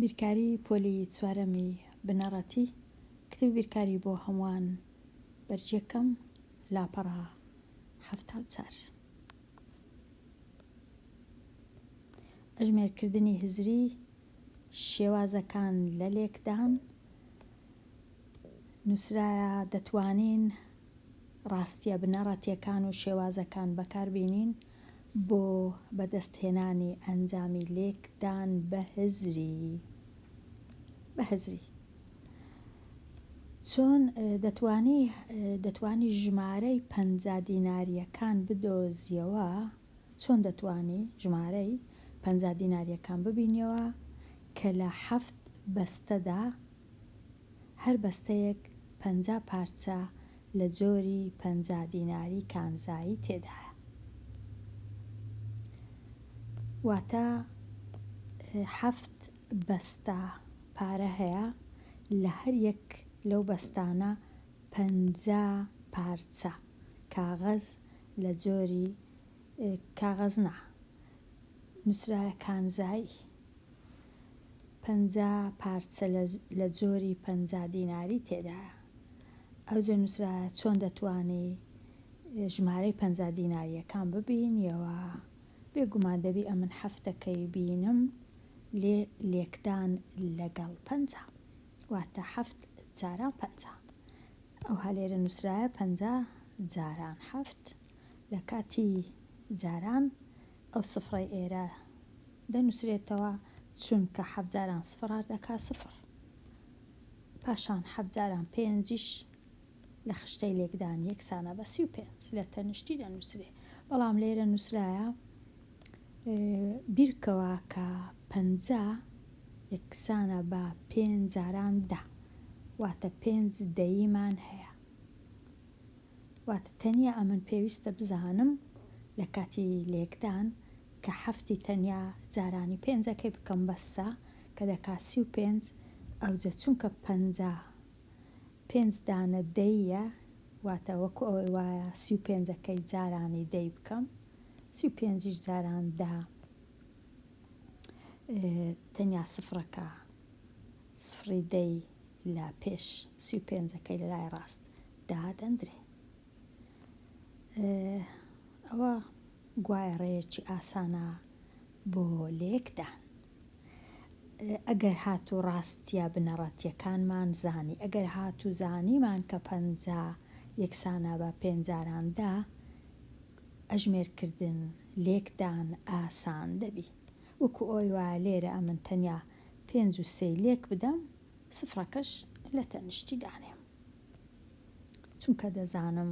بیرکاری پۆلی چوارەمی بنەڕەتی کتێبی بیرکاری بۆ هەمووان بەرجەکەم لاپەڕا 74 ئەژمێرکردنی هزری شێوازەکان لە لێکدان نووسرایە دەتوانین ڕاستیە بنەڕەتیەکان و شێوازەکان بەکاربێنین بۆ بەدەستهێنانی ئەنجامی لێکدان بە هزری چۆن دەتوانی ژمارەی 50 دیناریەکان بدۆزیەوە چۆن دەتوانی ژمارەی 50 دیناریەکان ببینیەوە کە لە 7 بەستەدا هەر بەستەیەک 50 پارچە لە جۆری 50 دیناری کانزایی تێدایە واتە 7 بەستە پارە هەیە لە هەر یەک لەو بەستانە 50 پارچە کاغەز لە جۆری کاغەز نووسرایە کانزایی 50 پارچە لە جۆری 50 دیناری تێدایە ئەوجە نووسرایە چۆن دەتوانی ژمارەی 50 دیناریەکان ببینیەوە بێگومان دەبی ئەمن هەفتەکەی بینم لێکدان لەگەڵ 50 واتە 7 جاران 50 ئەو هەلێرە نووسرایە 50 جاران 7 لە کاتی جاران ئەو سفرەی ئێرە دەنووسرێتەوە چونکە 7 جاران سفر هەردەکا سفر پاشان 7 جاران 5 لە خشتەی لێکدان یەکسانە بە 35 لە تەنیشتی دەنووسرێ بەڵام لێرە نووسرایە بیرکەوە کە 50 یەکسانە بە 5 جاران 10 واتە 5 دەیمان هەیە واتە تەنیا ئەمن پێویستە بزانم لە کاتی لێکدان کە هەفتی تەنیا جارانی 5ەکەی بکەم بەسە کە دەکا 35 ئەوجە چونکە 5 دانە دەیە واتە وەکو ئەوەی وایە 35ەکەی جارانی دەی بکەم 35 جاران 10 تەنیا سفرەکە سفری دەی لە پێش 35ەکەی لە لای ڕاست دادەندرێ ئەوە گوایە ڕێیەکی ئاسانە بۆ لێکدان ئەگەر هاتوو ڕاستیە بنەڕەتیەکانمان زانی ئەگەر هاتوو زانیمان کە 50 یەکسانە بە 5 جاران 10 ئەژمێرکردن لێکدان ئاسان دەبی وەکو ئەوی وایە لێرە ئەمن تەنیا 5 و 3 لێک بدەم سفرەکەش لە تەنیشتی دانێم چونکە دەزانم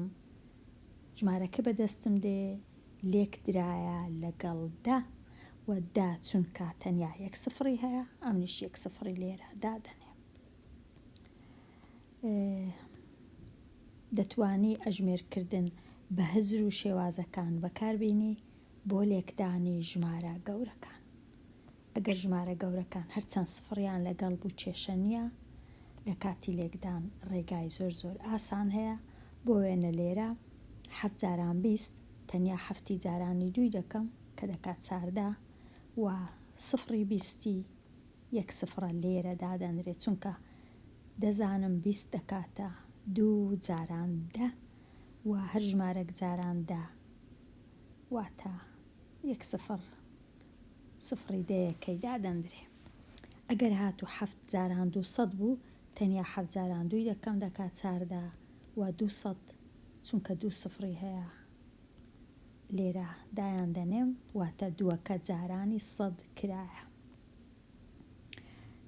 ژمارەکە بەدەستم دێ لێک درایە لەگەڵ 10 و 10 چونکە تەنیا یەک سفری هەیە ئەمنیش یەک سفری لێرە دادەنێم دەتوانی ئەژمێرکردن بە هزر و شێوازەکان بەکاربێنی بۆ لێکدانی ژمارە گەورەکان ئەگەر ژمارە گەورەکان هەرچەند سفریان لەگەڵ بوو کێشە نییە لە کاتی لێکدان ڕێگای زۆر ئاسان هەیە بۆ وێنە لێرە 7 جاران 20 تەنیا هەفتی جارانی دوی دەکەم کە دەکات 14 و سفری 20 یەک سفرە لێرە دادەنرێت چونکە دەزانم 20 دەکاتە 2 جاران 10 و هەر ژمارەك جاران 10 واتە یەک سفری دەیەکەی دادەندرێ ئەگەر هاتوو 7 جاران 200 بوو تەنیا 7 جاران دوی دەکەم دەکات 14 و 200 چونکە 2 سفری هەیە لێرە دایان دەنێم واتە دووەکە جارانی 100 کرایە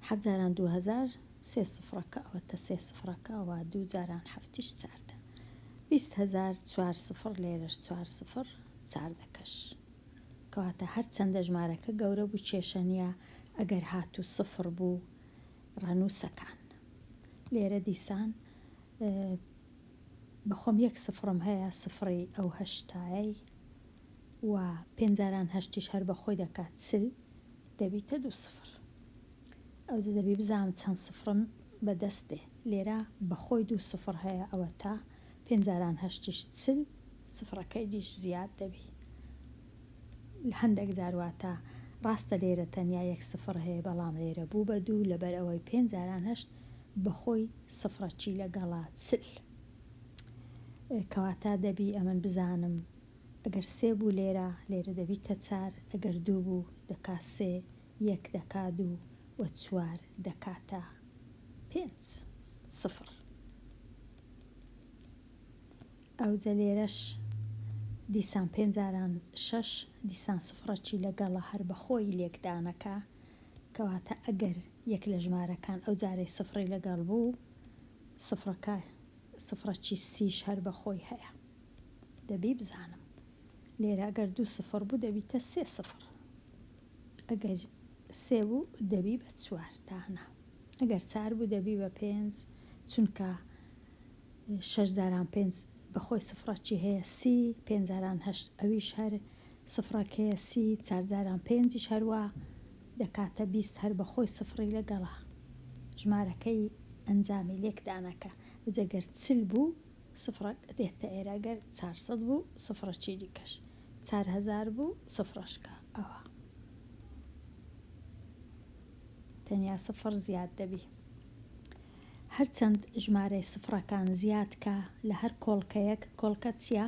7 جاران 2000 3 سفرەکە ئەوەتە 3 سفرەکە و 2 جاران 7 چاردە 20000 4 سفر لێرەش 4 سفر 4 دەکەش کەواتە هەر چەندە ژمارەکە گەورە بوو کێشە نییە ئەگەر هاتوو سفر بوو ڕەنووسەکان لێرە دیسان بەخۆم یەک سفرم هەیە سفری ئەو هەشتایی و 5 جاران 8 هەر بەخۆی دەکات 40 دەبیتە 2 سفر ئەوجە دەبی بزانم چەند سفرم بەدەستێ لێرە بەخۆی 2 سفر هەیە ئەوە تا 5 جاران 8 40 سفرەکەی دیش زیاد دەبی هەندێک جارواتە ڕاستە لێرە تەنیا 1 سفر هەیە بەڵام لێرە بوو بە 2 لەبەر ئەوەی 5,8 بەخۆی سفرەچی لەگەڵا چل کەواتە دەبی ئەمن بزانم ئەگەر 3 بوو لێرە دەبیتە 4 ئەگەر 2 بوو دەکا 3 1 دەکا 2 و 4 دەکاتە 5 سفر ئەوجە لێرەش دیسان 5,6 دیسان سفرەچی لەگەڵە هەر بەخۆی لێکدانەکە کەواتە ئەگەر یەک لە ژمارەکان ئەو جارەی سفری لەگەڵ بوو سفرەکە سفرەچی سیش هەر بەخۆی هەیە دەبی بزانم لێرە ئەگەر 2 سفر بوو دەبیتە 3 سفر ئەگەر 3 بوو دەبی بە 4 دانا ئەگەر 4 بوو دەبی بە 5 چونکە 6,500 بەخۆی سفرەچی هەیە 30 5,800 ئەویش هەر سفرەکەیە 30 4,500 هەروە دەکاتە 20 هەر بەخۆی سفری لەگەڵا ژمارەکەی ئەنجامی لێکدانەکە جەگەر چل بوو سفرەک دێتە ئێرەگەر 400 بوو سفرەچی دیکەش 4,000 بوو سفرەشکە ئەوە تەنیا سفر زیاد دەبی هەرچەند ژمارەی سفرەکان زیادکە لە هەر کۆڵکەیەک کۆڵکە چییە؟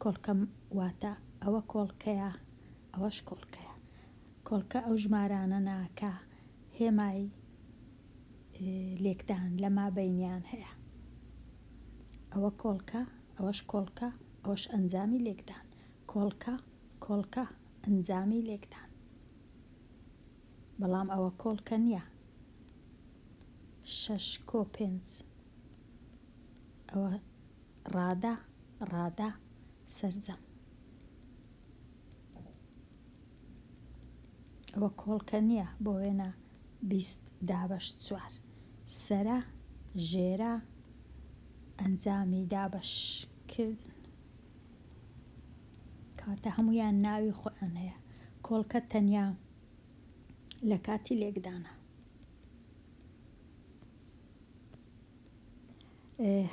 کۆڵکە واتە ئەوە کۆڵکەیە ئەوەش کۆڵکەیە کۆڵکە ئەو ژمارانە ناکە هێمای لێکدان لە مابەینیان هەیە ئەوە کۆڵکە ئەوەش کۆڵکە ئەوەش ئەنجامی لێکدان کۆڵکە ئەنجامی لێکدان بەڵام ئەوە کۆڵکە نییە 6 کۆ 5 ئەوە ڕادا سەرجەم ئەوە کۆڵکە نییە بۆ وێنە 20 دابەش 4 سەرە ژێرە ئەنجامی دابەشکردن کاتە هەمویان ناوی خۆیان هەیە کۆڵکە تەنیا لە کاتی لێکدانە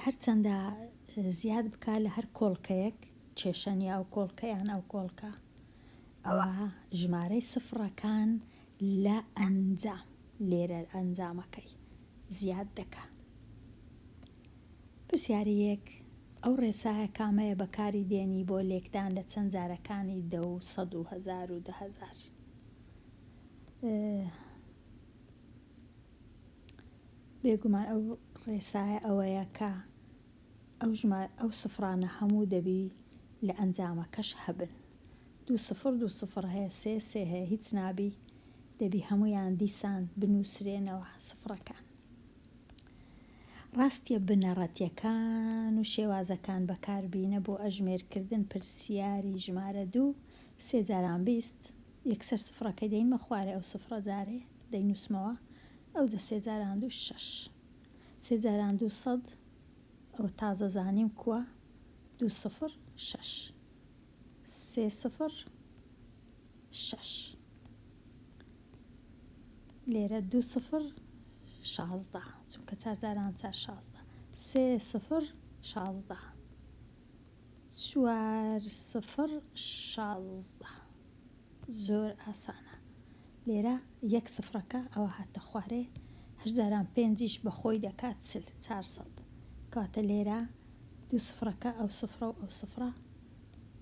هەرچەندە زیاد بکە لە هەر کۆڵکەیەک کێشەنی ئەو کۆڵکەیان ئەو کۆڵکە ئەوە ژمارەی سفرەکان لە ئەنجام لێرە ئەنجامەکەی زیاد دەکا پرسیارەیەک ئەو ڕێسایە کامەیە بەکاری دێنی بۆ لێکدان لە چەند جارەکانی 10 و 100 و 1000 و 10,000 بێگومان ئەو ڕێسایە ئەوەیە کە ئەو سفرانە هەموو دەبی لە ئەنجامەکەش هەبن 2 سفر 2 سفر هەیە 3 3 هەیە هیچ نابی دەبی هەمویان دیسان بنووسرێنەوە سفرەکان ڕاستیە بنەڕەتیەکان و شێوازەکان بەکاربینە بۆ ئەژمێرکردن پرسیاری ژمارە 2 3,020 یەکسەر سفرەکەی دەینمە خوارێ ئەو سفرە جارێ دەینووسمەوە ئەوجە 3,026 3,200 ئەو تازە زانیم کووە 2 سفر 6 3 سفر 6 لێرە 2 سفر 16 چونکە 4,416 3 سفر 16 4 سفر 16 زۆر ئاسانە لێرە 1 سفرەکە ئەوە هاتە خوارێ 8,500 بەخۆی دەکات 400 کاتە لێرە 2 سفرەکە ئەو سفرە و ئەو سفرە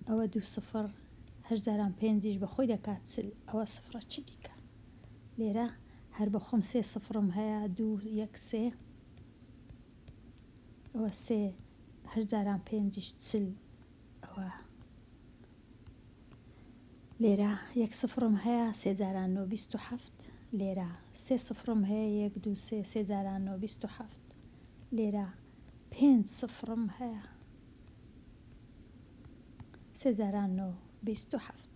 ئەوە 2 سفر 8,500 بەخۆی دەکات ئەوە سفرە چی دیکە لێرە هەر بەخۆم 3 سفرم هەیە 2 1 3 ئەوە 3 8,500 ئەوە لێرە 1 سفرم هەیە 3,927 لێرە 3 سفرم هەیە 1 2 3 3,927 لێرە 5 سفرم هەیە 3,927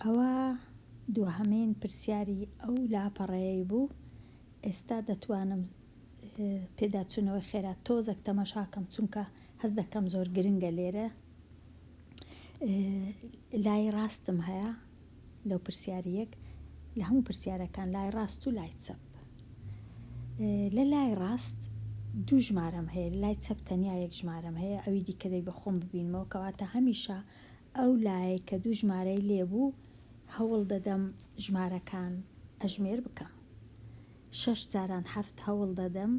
ئەوە دووهەمین پرسیاری ئەو لاپەڕەیە بوو ئێستا دەتوانم پێداچوونەوەی خێرات تۆزێک تەماشاکەم چونکە هەز دەکەم زۆر گرنگە لێرە لای ڕاستم هەیە لەو پرسیارەک لە هەموو پرسیارەکان لای ڕاست و لای چەپ لە لای ڕاست دوو ژمارەم هەیە لای چەپ تەنیا یەک ژمارەم هەیە ئەوی دیکە دەی بە خۆم ببینمەوە کەواتە هەمیشە ئەو لایە کە دوو ژمارەی لێبوو هەوڵ دەدەم ژمارەکان ئەژمێر بکەم 6 جاران 7 هەوڵ دەدەم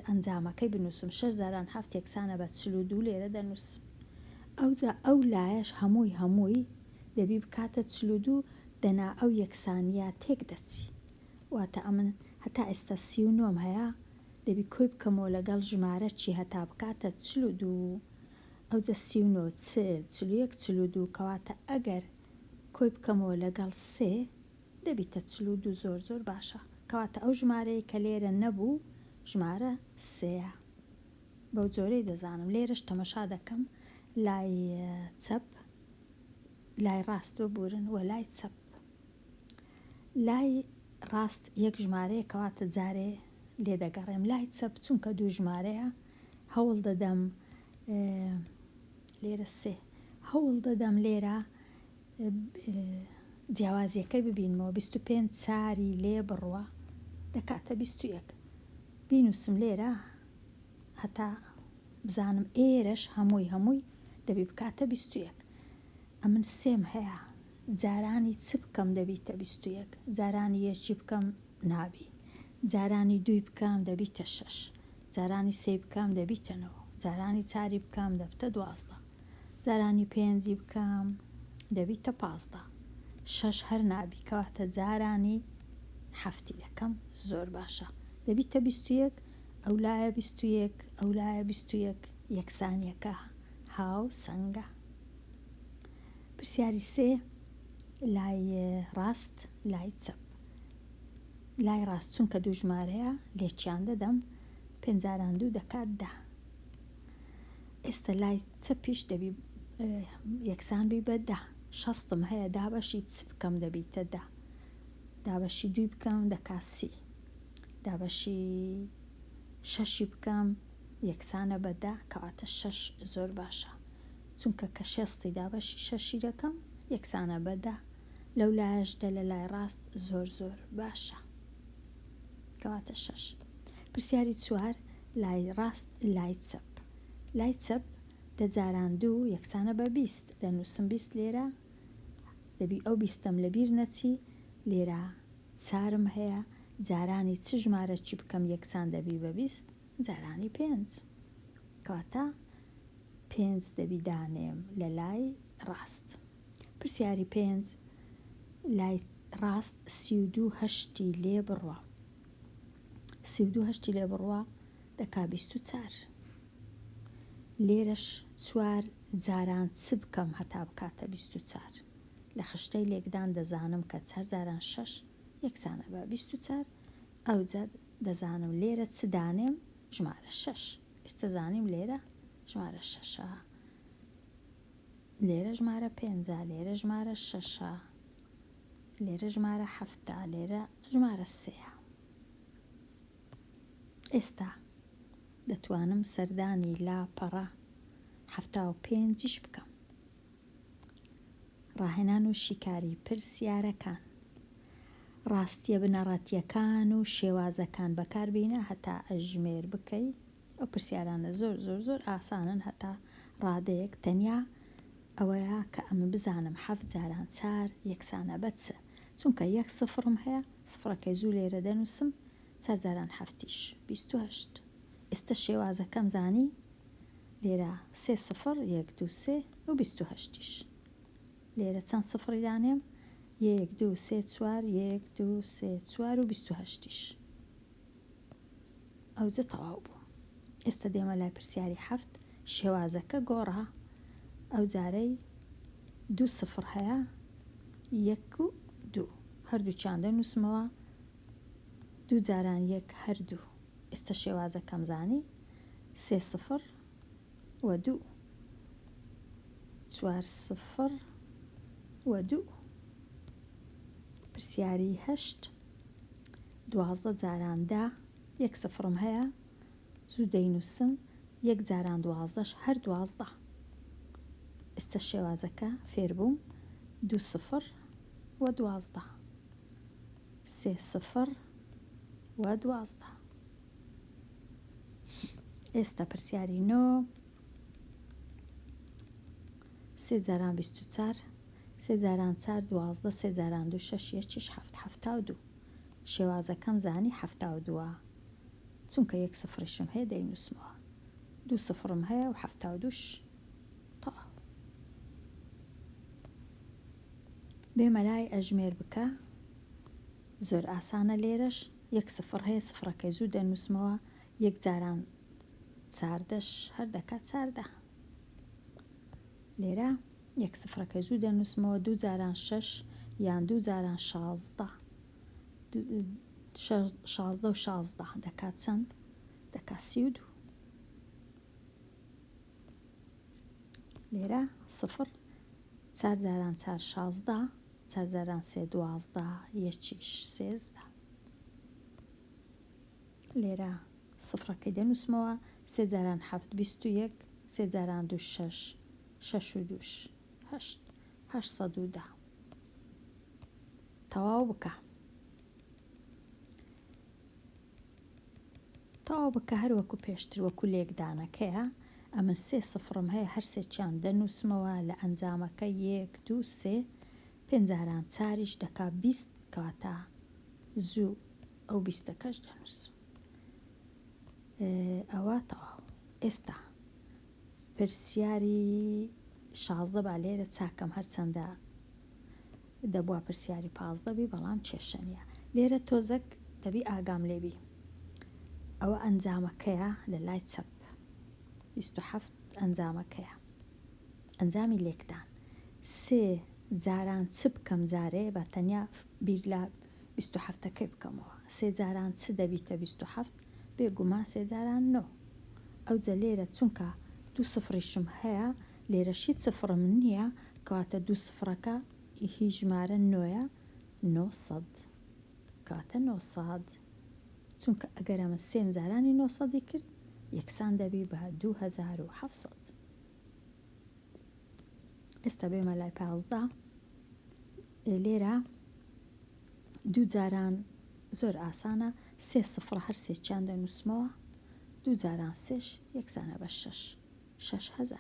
ئەنجامەکەی بنووسم 6 جاران 7 یەکسانە بە 42 لێرە دەنووسم ئەو لایەش هەمووی دەبی بکاتە 42 دەنا ئەو یەکسانیە تێک دەچی واتە ئەمن هەتا ئێستا 39 هەیە دەبی کۆی بکەمەوە لەگەڵ ژمارە چی هەتا بکاتە 42 ئەوجە 39 41 42 کەواتە ئەگەر کۆی بکەمەوە لەگەڵ سێ دەبیتە 42 زۆر باشە کەواتە ئەو ژمارەیە کە لێرە نەبوو ژمارە سێە بەو جۆرەی دەزانم لێرەش تەمەشا دەکەم لای چەپ لای ڕاست ببورن و لای چەپ لای ڕاست یەک ژمارەیە کەواتە جارێ لێ دەگەڕێم لای چەپ چونکە دوو ژمارەیە هەوڵ دەدەم لێرە سێ هەوڵ دەدەم لێرە جیاوازیەکەی ببینمەوە 25 چاری لێ بڕوە دەکاتە 21 بینوسم لێرە هەتا بزانم ئێرەش هەمووی دەبی بکاتە 21 ئەمن سێم هەیە جارانی چ بکەم دەبیتە 21 جارانی یەکی بکەم نابی جارانی دوی بکەم دەبیتە 6 جارانی سێ بکەم دەبیتە 9 جارانی چاری بکەم دەبتە 12 جارانی پێنجی بکەم دەبیتە 15 6 هەر نابی کەواتە جارانی هەفتی دەکەم زۆر باشە دەبیتە 21 ئەولایە 21 ئەولایە 21 یەکسانیەکە هاو سەنگە پرسیاری سێ لای ڕاست لای چەپ لای ڕاست چونکە دوو ژمارەیە لێکیان دەدەم 5 جاران 2 دەکات 10 ئێستا لای چەپیش دەبی یەکسان بی بە 10 شەستم هەیە دابەشی چ بکەم دەبیتە 10 دابەشی دوی بکەم دەکات 30 دابەشی شەشی بکەم یەکسانە بە 10 کەواتە 6 زۆر باشە چونکە کە شەستی دابەشی شەشی دەکەم یەکسانە بە 10 لەو لایەشدا لە لای ڕاست زۆر باشە کەواتە 6 پرسیاری چوار لای ڕاست لای چەپ لای چەپ دەجاران 2 یەکسانە بە 20 دەنووسم 20 لێرە دەبی ئەو 20م لەبیر نەچی لێرە چارم هەیە جارانی چ ژمارە چی بکەم یەکسان دەبی بە 20 جارانی 5 کەواتە 5 دەبی دانێم لە لای ڕاست پرسیاری 5 لای ڕاست 32 هەشتی لێ بڕوە 32 هەشتی لێ بڕوە دەکا 24 لێرەش 4 جاران چ بکەم هەتا بکاتە 24 لە خشتەی لێکدان دەزانم کە 4 جاران 6 یەکسانە بە 24 ئەوجە دەزانم لێرە چ دانێم ژمارە 6 ئێستا زانیم لێرە ژمارە 6 لێرە ژمارە 5 لێرە ژمارە 6 لێرە ژمارە 7 لێرە ژمارە 3 ئێستا دەتوانم سەردانی لاپەڕە 75ش بکەم ڕاهێنان و شیکاری پرسیارەکان ڕاستیە بنەڕەتیەکان و شێوازەکان بەکاربێنە هەتا ئەژمێر بکەی ئەو پرسیارانە زۆر ئاسانن هەتا ڕادەیەک تەنیا ئەوەیە کە ئەمە بزانم 7 جاران 4 یەکسانە بە چ چونکە 1 سفرم هەیە سفرەکەی زوو لێرە دەنووسم 4 جاران 7 28 ئێستا شێوازەکەم زانی لێرە 3 سفر 1 2 3 و 28 لێرە چەند سفری دانێم 1 2 3 4 1 2 3 4 و 28 ئەوجە تەواو بوو ئێستا دێمە لای پرسیاری 7 شێوازەکە گۆڕە ئەو جارەی 2 سفر هەیە 1 و 2 هەردووچیان دەنووسمەوە 2 جاران 1 هەردوو ئێستا شێوازەکەم زانی 3 سفر و 2 4 سفر و 2 پرسیاری 8 12 جاران 10 1 سفرم هەیە زوو دەینووسم 1 جاران 12ش هەر 12 ئێستا شێوازەکە فێربووم 2 سفر و 12 3 سفر و 12 ئێستا پرسیاری نۆ 3,24 3,4 12 3,2 6 72 شێوازەکەم زانی 72 چونکە 1 سفرشم هەیە دەینووسمەوە 2 سفرم هەیە و 72 تا بێمە لای ئەژمێر بکە زۆر ئاسانە لێرەش 1 سفر هەیە سفرەکەی زوو دەنووسمەوە 1 جاران چاردەش هەر دەکات 14 لێرە 1 سفرەکەی زوو دەنووسمەوە 2 جاران 6 یان 2 جاران 16 16 و 16 دەکات چەند دەکات 32 لێرە سفر 4 جاران 4 16 4 جاران 3 12 یەکیش 13 لێرە سفرەکەی دەنووسمەوە 3 جاران 7 21 3 جاران 2 6 6 و 2 8 810 تەواو بکە هەر وەکو پێشتر وەکو لێکدانەکەیە ئەمە 3 سفرم هەیە هەر سێکیان دەنووسمەوە لە ئەنجامەکە 1 2 3 5 جاران 4 دەکا 20 کاتە زوو ئەو 20ەکەش دەنووسم ئەوە تەواو ئێستا پرسیاری 16 با لێرە چاکەم هەرچەندە دەبووە پرسیاری 15 بی بەڵام کێشەنیە لێرە تۆزێک دەبی ئاگام لێبی ئەوە ئەنجامەکەیە لە لای چەپ 27 ئەنجامەکەیە ئەنجامی لێکدان 3 جاران چ بکەم جارێ بە تەنیا بیر لە 27ەکەی بکەمەوە 3 جاران چ دەبیتە 27 بێگومان 3 جاران 9 ئەوجە لێرە چونکە 2 سفریشم هەیە لێرە هیچ سفرم نییە کەواتە 2 سفرەکە هیچ ژمارە 9ە 900 کاتە 900 چونکە ئەگەر ئەمە 3 جارانی 900 کرد یەکسان دەبی بە 2700 ئێستا بێمە لای 15 لێرە 2 جاران زۆر ئاسانە 3 سفر هەر سێکیان دەنووسمەوە 2 جاران 3 یەکسانە بە 6 6000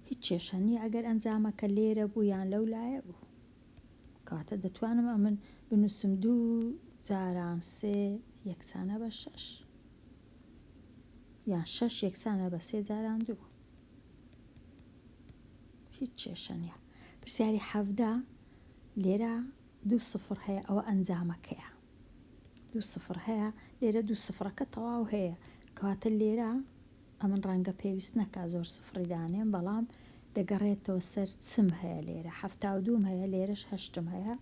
هیچ کێشە نییە ئەگەر ئەنجامەکە لێرە بوو یان لەو لایە بوو کاتە دەتوانم ئەمن بنووسم 2 جاران 3 یەکسانە بە 6 یان 6 یەکسانە بە 3 جاران 2 هیچ کێشە نییە پرسیاری 17 لێرە 2 سفر هەیە ئەوە ئەنجامەکەیە 2 سفر هەیە لێرە 2 سفرەکە تەواو هەیە کەواتە لێرە ئەمن ڕەنگە پێویست نەکا زۆر سفری دانێن بەڵام دەگەڕێتەوە سەر چم هەیە لێرە 72 هەیە لێرەش 8 هەیە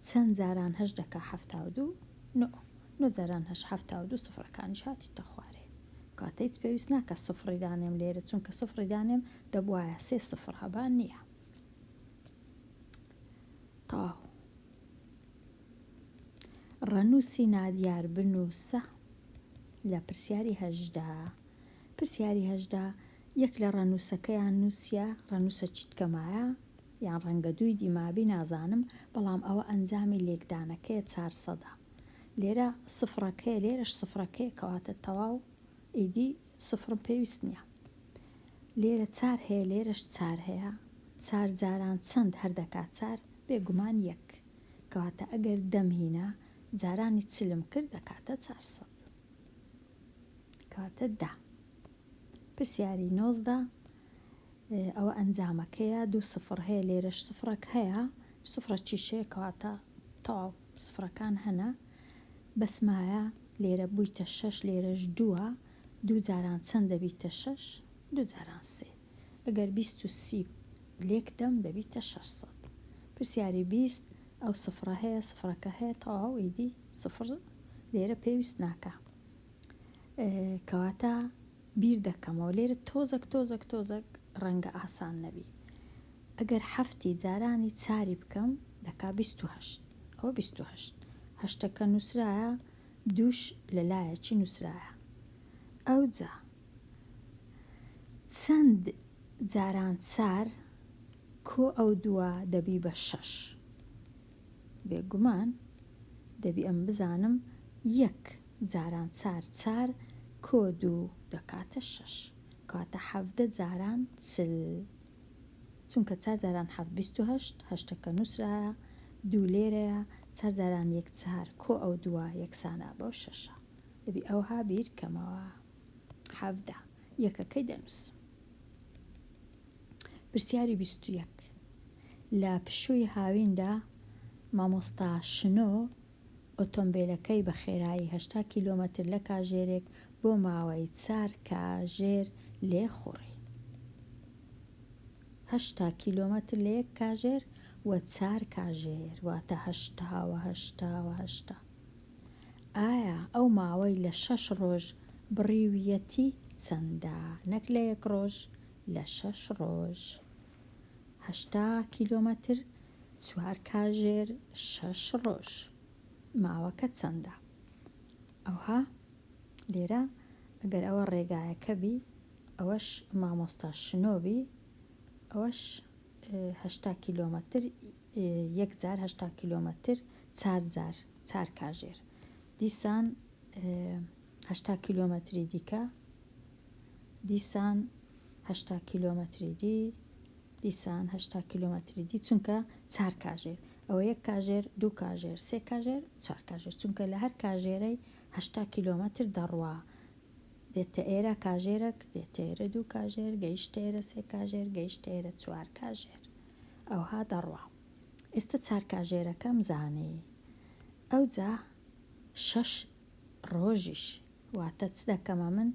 چەند جاران 8 دەکا 72 9 جاران 72 سفرەکانیش هاتیتە خوارێ کاتە هیچ پێویست ناکە سفری دانێم لێرە چونکە سفری دانێم دەبوایە 3 سفر هەبان نییە تاو ڕەنووسی نادیار بنووسە لە پرسیاری 18 پرسیاری 18 یەک لە ڕەنووسەکەیان نووسە ڕەنووسە چیتکەمایە یان ڕەنگە دووی دیمابی نازانم بەڵام ئەوە ئەنجامی لێکدانەکەی 400 لێرە سفرەکەی لێرەش سفرەکەی کەواتە تەواو ئیدی سفرم پێویست نییە لێرە 4 هەیە لێرەش 4 هەیە 4 جاران چەند هەر دەکات 4 بێگومان 1 کەواتە ئەگەر دەمهینە جارانی چلم کرد دەکاتە 400 کاتە 10 پرسیاری 19 ئەوە ئەنجامەکەیە 2 سفر هەیە لێرەش سفرەک هەیە سفرە چیشەیە کەواتە تەواو سفرەکان هەنە بەسمایە لێرە بوویتە 6 لێرەش 2 2 جاران چەند دەبیتە 6 2 جاران 3 ئەگەر 20 لێک دەم دەبیتە 600 پرسیاری 20 ئەو سفرە هەیە سفرەکە هەیە تەواو ئیدی سفر لێرە پێویست ناکە کەواتە بیر دەکەمەوە لێرە تۆزێک ڕەنگە ئاسان نەبی ئەگەر 7 جارانی 4 بکەم دەکا 28 ئەوە 28 هەشتەکە نووسرایە دووش لەلایەکی نووسرایە ئەوجا چەند جاران 4 کۆ ئەو دووە دەبی بە 6 بێگومان دەبی ئەم بزانم 1 جاران 4 4 کۆ 2 دەکاتە 6 کاتە 17 جاران چل چونکە 4 جاران 28 هەشتەکە نووسرایە 2 لێرەیە 4 جاران 1 4 کۆ ئەو دووە یەکسانە بەو 6 دەبی ئەوها بیرکەمەوە 17 یەکەکەی دەنووسم. پرسیاری 21 لە پشووی هاویندا مامۆستا شنۆ ئۆتۆمبیلەکەی بە خێرایی 80 کیلۆمەتر لە کاژێرێک بۆ ماوەی 4 کاژێر لێخوڕی. 80 کیلۆمەتر لە یەک کاژێر و 4 کاژێر واتە 80. ئایا ئەو ماوەی لە 6 ڕۆژ بڕیویەتی چەندە؟ نەک لە 1 ڕۆژ، لە 6 ڕۆژ. 80 کیلۆمەتر 4 کاژێر 6 ڕۆژ ماوەکە چەندە؟ ئەوها لێرە ئەگەر ئەوە ڕێگایەکە بی ئەوەش مامۆستا شنۆبی ئەوەش 80 کیلۆمەتر 1 جار 80 کیلۆمەتر 4 کاژێر دیسان 80 کیلۆمەتری دیکە دیسان 80 کیلۆمەتری دیسان 80 کیلۆمەتری دی چونکە 4 کاژێر ئەوە 1 کاژێر 2 کاژێر 3 کاژێر 4 کاژێر چونکە لە هەر کاژێرەی 80 کیلۆمەتر دەڕوا دێتە ئێرە کاژێرەك دێتە ئێرە 2 کاژێر گەیشتە ئێرە 3 کاژێر گەیشتە ئێرە 4 کاژێر ئەوها دەڕوا. ئێستا 4 کاژێرەکەم زانی ئەوجا 6 ڕۆژیش واتە چ دەکەمە من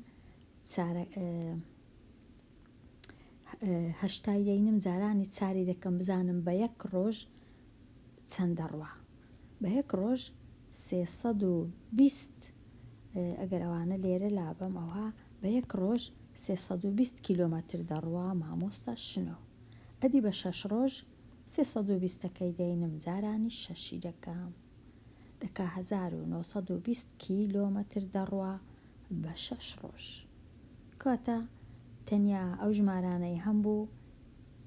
80 دەینم جارانی 4 دەکەم بزانم بە 1 ڕۆژ چەند دەڕوا بە 1 ڕۆژ 320 ئەگەر ئەوانە لێرە لابەم ئەوها بە 1 ڕۆژ 320 کیلۆمەتر دەڕوا مامۆستا شنۆ ئەدی بە 6 ڕۆژ 320ەکەی دەینم جارانی 6 دەکەم دەکا 1920 کیلۆمەتر دەڕوا بە 6 ڕۆژ کاتە تەنیا ئەو ژمارانەی هەمبوو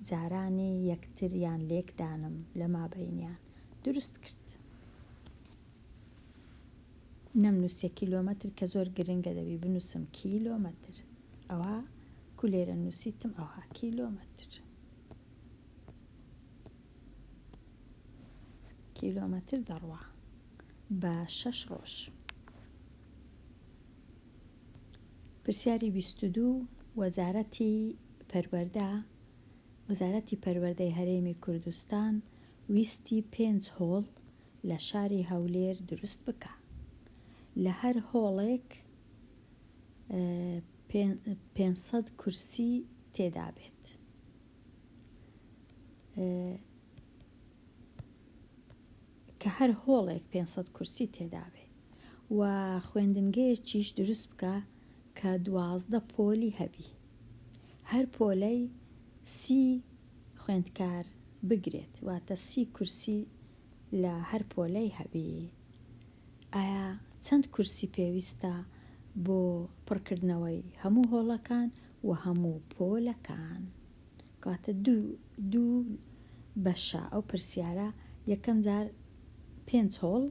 جارانی یەکتریان لێکدانم لە مابەینیان دروست کرد. نەمنووسێ کیلۆمەتر کە زۆر گرنگە دەبی بنووسم کیلۆمەتر ئەوها کولێرە نووسیتم ئەوها کیلۆمەتر دەڕوا بە 6 ڕۆژ. پرسیاری 22 وەزارەتی پەروەردەی هەرێمی کوردستان ویستی 5 هۆڵ لە شاری هەولێر دروست بکە. لە هەر هۆڵێک 500 کورسی تێدا بێت. کە هەر هۆڵێک 500 کورسی تێدا بێت و خوێندنگەیەکیش دروست بکە کە 12 پۆلی هەبی هەر پۆلەی 30 خوێندکار بگرێت واتە 30 کورسی لە هەر پۆلەی هەبی. ئایا چەند کورسی پێویستە بۆ پڕکردنەوەی هەموو هۆڵەکان و هەموو پۆلەکان؟ کاتە دوو بەشە ئەو پرسیارە یەکەم جار 5 هۆڵ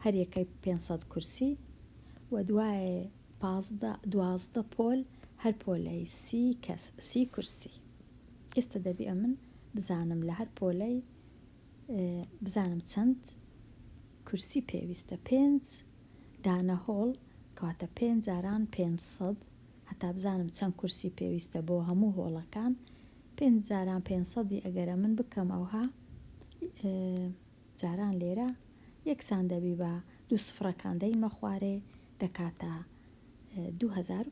هەر یەکەی 500 کورسی و دوایە 12 پۆل هەر پۆلەی 30 کورسی. ئێستا دەبی ئەمن بزانم لە هەر پۆلەی بزانم چەند کورسی پێویستە 5 دانە هۆڵ کاتە 5 جاران 500 هەتا بزانم چەند کورسی پێویستە بۆ هەموو هۆڵەکان 5 جاران 500 ئەگەرە من بکەم ئەوها جاران لێرە یەکسان دەبی بە 2 سفرەکان دەیمە خوارێ دەکاتە 2500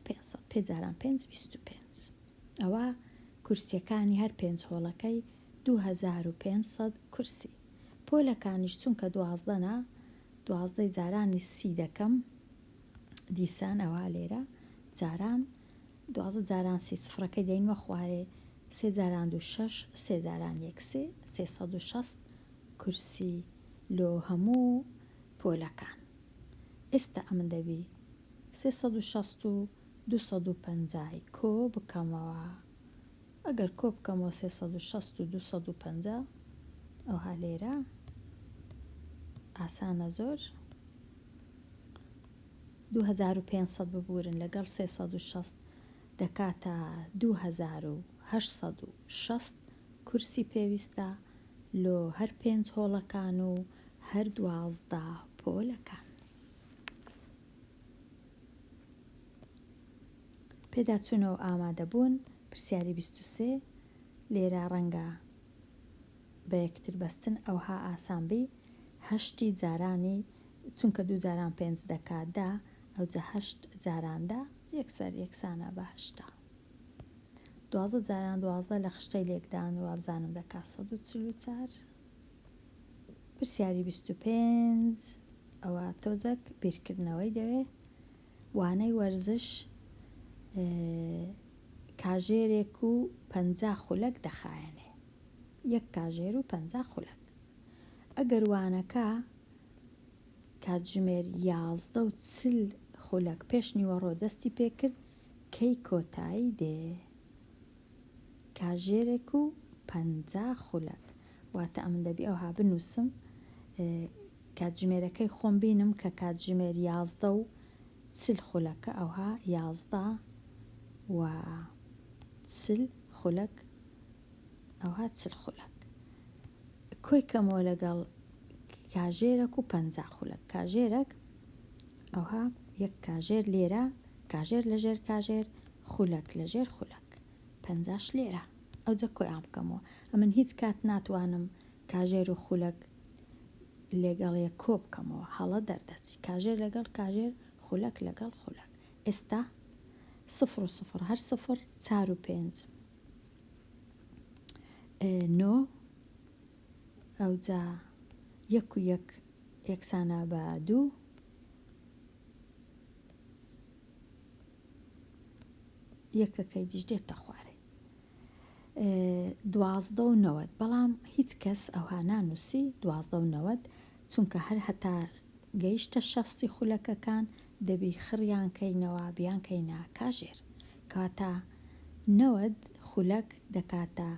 5 جاران 5 25 ئەوە کورسیەکانی هەر 5 هۆڵەکەی 2500 کورسی. پۆلەکانیش چونکە 12 12 جارانی 30 دەکەم دیسان ئەوە لێرە جاران 12 جاران 30 سفرەکەی دەینمە خوارێ 3 جاران 2 6 3 جاران 1 3 360 کورسی لۆ هەموو پۆلەکان. ئێستا ئەمن دەبی 360 و 250 کۆ بکەمەوە ئەگەر کۆ بکەمەوە 360 و 250 ئەوها لێرە ئاسانە زۆر 2500 ببورن لەگەڵ 360 دەکاتە 2860 کورسی پێویستە لۆ هەر 5 هۆڵەکان و هەر 12 پۆلەکان. پێداچوونەوە ئامادەبوون. پرسیاری 23 لێرە ڕەنگە بە یەکتر بەستن ئەوها ئاسانبی 8 جارانی چونکە 2 جاران 5 دەکاتدا ئەوجە 8 جاراندا یەکسەر یەکسانە بە 8. 12 جاران 12 لە خشتەی لێکدان و وابزانم دەکات 144. پرسیاری 25 ئەوە تۆزێک بیرکردنەوەی دەوێ وانەی وەرزش کاژێرێک و 50 خولەک دەخایەنێ. یەک کاژێر و 50 خولەک. ئەگەر وانەکە کاتژمێر 11 و 40 خولەک پێش نیوەڕۆ دەستی پێکرد کەی کۆتایی دێ. کاژێرێک و 50 خولەک واتە ئەمن دەبی ئەوها بنووسم کاتژمێرەکەی خۆم بینم کە کاتژمێر 11 و 40 خولەکە ئەوها 11 و 40 خولەک ئەوها 40 خولەک کۆی کەمەوە لەگەڵ کاژێرەك و 50 خولەک. کاژێرەك ئەوها یەک کاژێر لێرە کاژێر لەژێر کاژێر خولەک لەژێر خولەک 50 لێرە ئەوجە کۆی ئام بکەمەوە. ئەمن هیچ کات ناتوانم کاژێر و خولەک لەگەڵ یەک کۆ بکەمەوە هەڵە دەردەچی کاژێر لەگەڵ کاژێر خولەک لەگەڵ خولەک. ئێستا 0 و 0 هەر 0 4 و 5 9 ئەوجا 1 و 1 یەکسانە بە 2 یەکەکەی دیش دێتە خوارێ 12 و 90 بەڵام هیچ کەس ئەوها نانووسی 12 و 90 چونکە هەر هەتا گەیشتە 60 خولەکەکان دەبی خڕیان کەینەوە بیان کەینە کاژێر کاتە 90 خولەک دەکاتە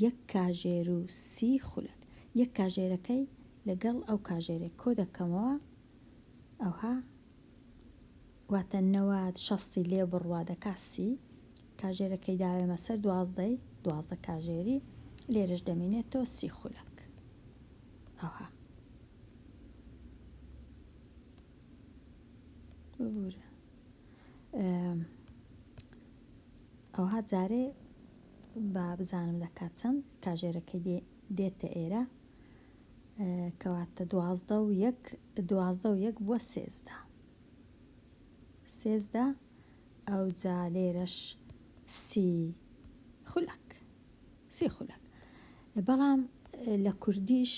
یەک کاژێر و 30 خولەک. یەک کاژێرەکەی لەگەڵ ئەو کاژێرێک کۆ دەکەمەوە ئەوها واتە 90 60 لێ بڕوا دەکا 30 کاژێرەکەی داوێمە سەر 12 کاژێری لێرەش دەمێنێتەوە 30 خولەک ئەوها ببورە ئەوها جارێ با بزانم دەکات چەند کاژێرەکەی دێتە ئێرە کەواتە 12 و 1 بووە 13 ئەوجا لێرەش 30 خولەک بەڵام لە کوردیش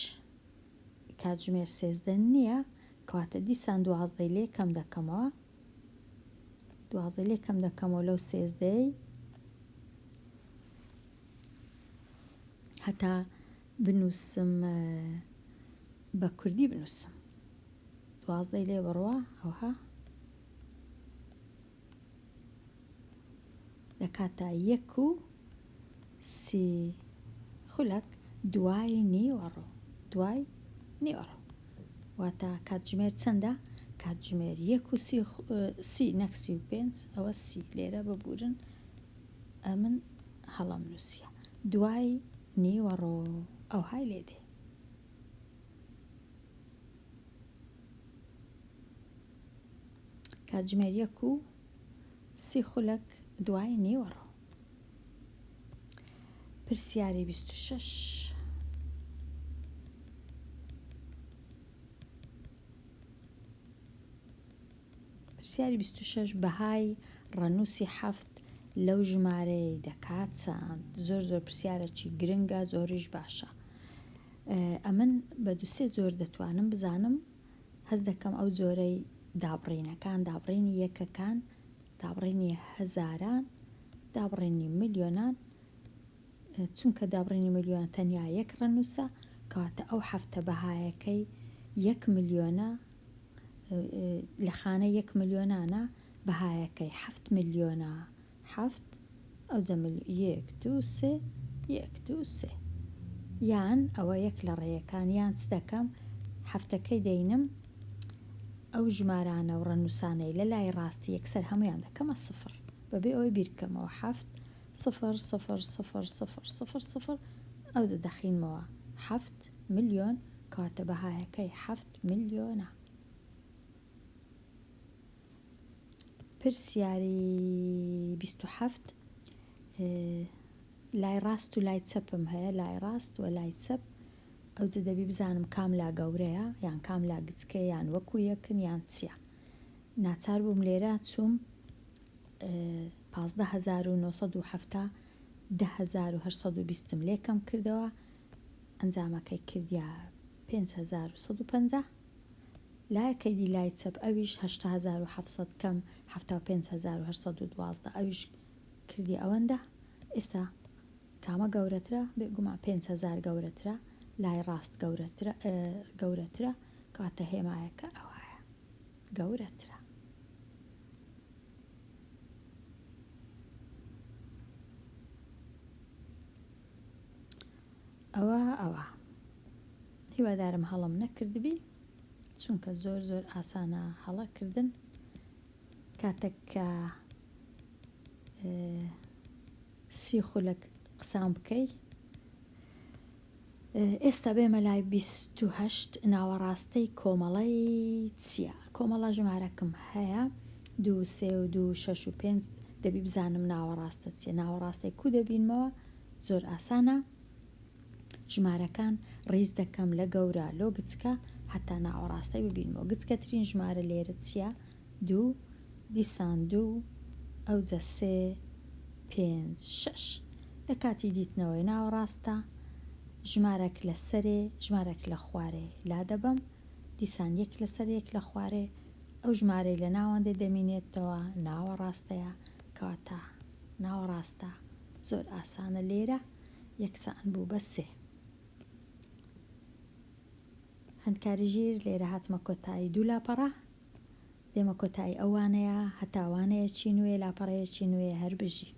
کاتژمێر 13 نییە کەواتە دیسان 12 لێ کەم دەکەمەوە 12 لێ کەم دەکەمەوە لەو 13 هەتا بنووسم بە کوردی بنووسم 12 لێ بڕوە ئەوها دەکاتە 1 و 30 خولەک دوای نیوەڕۆ واتە کاتژمێر چەندە کاتژمێر 1 و 30 نەک 35 ئەوە 30 لێرە ببورن ئەمن هەڵەم نووسیە دوای نیوەڕۆ ئەوهای لێدێ. کاتژمێر 1 و 30 خولەک دوای نیوەڕۆ. پرسیاری 26 پرسیاری 26 بەهای ڕەنووسی 7 لەو ژمارەی دەکات چەند؟ زۆر پرسیارێکی گرنگە زۆریش باشە. ئەمن بە دووسێ زۆر دەتوانم بزانم هەست دەکەم ئەو جۆرەی دابڕینەکان دابڕینی یەکەکان دابڕینی هەزاران دابڕینی ملیۆنان چونکە دابڕینی ملیۆن تەنیا یەک ڕەنووسە کەواتە ئەو هەفتە بەهایەکەی 1 ملیۆنە لە خانە 1 ملیۆنانە بەهایەکەی 7 ملیۆنە 7 ئەو جەمل 1 2 3 1 2 3 یان ئەوە یەک لە ڕێیەکان یان چ دەکەم هەفتەکەی دەینم ئەو ژمارانە و ڕەنووسانەی لە لای ڕاستی یەکسەر هەمویان دەکەمە سفر بەبێ ئەوەی بیرکەمەوە 7 0 0 0 0 0 0 ئەو دەخینمەوە 7 ملیۆن کاتە بەهایەکەی 7 ملیۆنە. پرسیاری 27 لای ڕاست و لای چەپم هەیە لای ڕاست و لای چەپ ئەو دەبی بزانم کام لا گەورەیە یان کام لا گچکە یان وەکو یەکن یان چییە. ناچار بووم لێرە چووم 15,970 10,820 لێکم کردەوە ئەنجامەکەی کردیا 5,150 لایەکەی دی لای چەپ ئەویش 8,700 کەم 75,812 ئەویش کردی ئەوەندە. ئێستا کامە گەورەترە بێگومان 5,000 گەورەترە لای ڕاست گەورەترە کاتە هێمایەکە ئەوایە گەورەترە. ئەوە هیوادارم هەڵم نەکردبی چونکە زۆر زۆر ئاسانە هەڵەکردن کاتێک کە سی خولەک قسام بکەی. ئێستا بێمە لای 28 ناوەڕاستەی کۆمەڵەی چییە؟ کۆمەڵە ژمارەکەم هەیە 2 3 و 2 6 و 5 دەبی بزانم ناوەڕاستە چیە. ناوەڕاستی کو دەبینمەوە زۆر ئاسانە ژمارەکان ڕیز دەکەم لە گەورە لۆ گچکە هەتا ناوەڕاستی ببینمەوە. گچکەترین ژمارە لێرە چییە؟ 2 دیسان 2 ئەوجە 3 5 6 لە کاتی دیتنەوەی ناوەڕاستە ژمارەك لە سەرێ ژمارەك لە خوارێ لا دەبم دیسان یەک لە سەر یەک لە خوارێ ئەو ژمارەی لە ناوەندە دەمینێتەوە ناوەڕاستەیە کاتە ناوەڕاستە زۆر ئاسانە لێرە یەکسان بوو بە 3. خوێندکاری ژیر لێرە هاتمە کۆتایی 2 لاپەڕە دێمە کۆتایی ئەوانەیە هەتاوانەیەکی نوێ لاپەڕەیەکی نوێ هەر بژی.